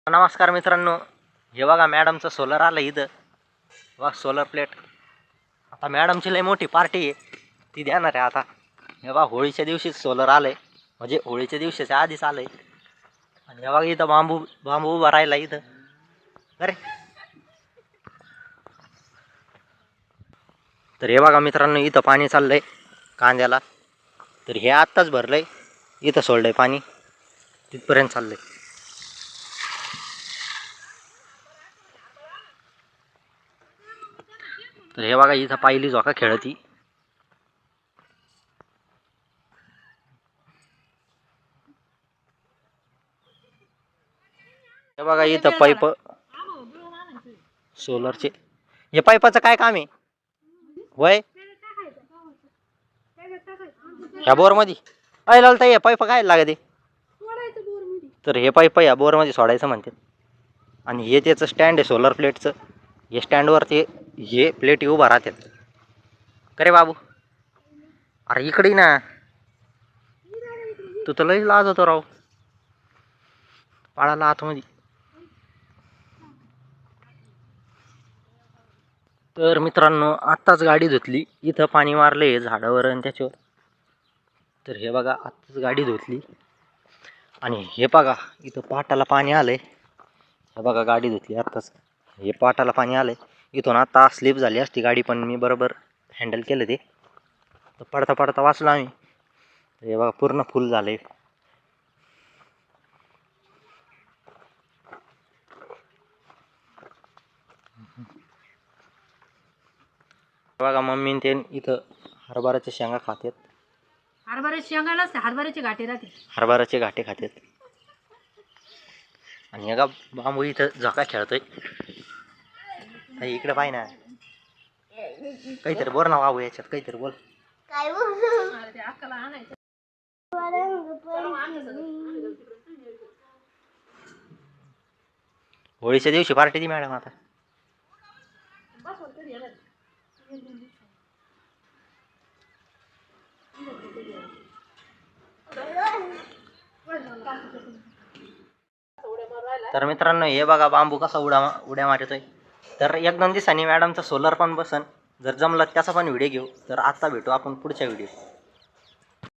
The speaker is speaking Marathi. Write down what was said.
नमस्कार मित्रांनो, हे बघा मॅडमचं सोलर आलं इथं. बघा सोलर प्लेट. आता मॅडमची लय मोठी पार्टी आहे, ती देणार आहे आता. हे बघा होळीच्या दिवशीच सोलर आलंय, म्हणजे होळीच्या दिवशीच्या आधीच आलंय. आणि हे बघा इथं बांबू बांबू उभा राहिला इथं. अरे तर हे बघा मित्रांनो, इथं पाणी चाललंय कांद्याला. तर हे आत्ताच भरलंय, इथं सोडलंय पाणी, तिथपर्यंत चाललंय. तर हे बघा इथं पाहिली झोका खेळती. हे बघा इथं पाईप सोलरचे. हे पाईपाचं काय काम आहे वय ह्या बोर मध्ये? अय लालता हे पाईप काय लागते? तर हे पाईप या बोर मध्ये सोडायचं म्हणते. आणि हे त्याचं स्टँड आहे सोलर प्लेटचं. हे स्टँडवर ते हे प्लेट उभा राहतात. करे बाबू, अरे इकडे ना, तू तर लई लाज होतो राव पाळाला आतमध्ये. तर मित्रांनो, आत्ताच गाडी धुतली, इथं पाणी मारले झाडावर आणि त्याच्यावर. तर हे बघा आत्ताच गाडी धुतली आणि हे बघा इथं पाटाला पाणी आलंय. हे बघा गाडी धुतली आत्ताच, हे पाटाला पाणी आलंय. इथून आता स्लिप झाली असती गाडी, पण मी बरोबर हँडल केलं ते. तर पडता पडता वाचलो आम्ही. हे बघा पूर्ण फुल झालंय. बघा मम्मी ते इथं हरभऱ्याच्या शेंगा खातात. हरभऱ्याच्या शेंगा नसते, हरभऱ्याचे घाटे राहते. हरभऱ्याचे घाटे खातात. आणि हे का बांबू इथं झोका खेळतोय. इकडे पाय ना, काहीतरी बोल ना बाबू, याच्यात काहीतरी बोल. काय होळीच्या दिवशी पार्टी दी मॅडम आता. तर मित्रांनो, हे बघा बांबू कसा उड्या मारतोय. तर 1-2 दिवसांनी मॅडमचा सोलर पण बसन. जर जमलं त्याचा पण व्हिडिओ घेऊ. तर आता भेटू आपण पुढच्या व्हिडिओ.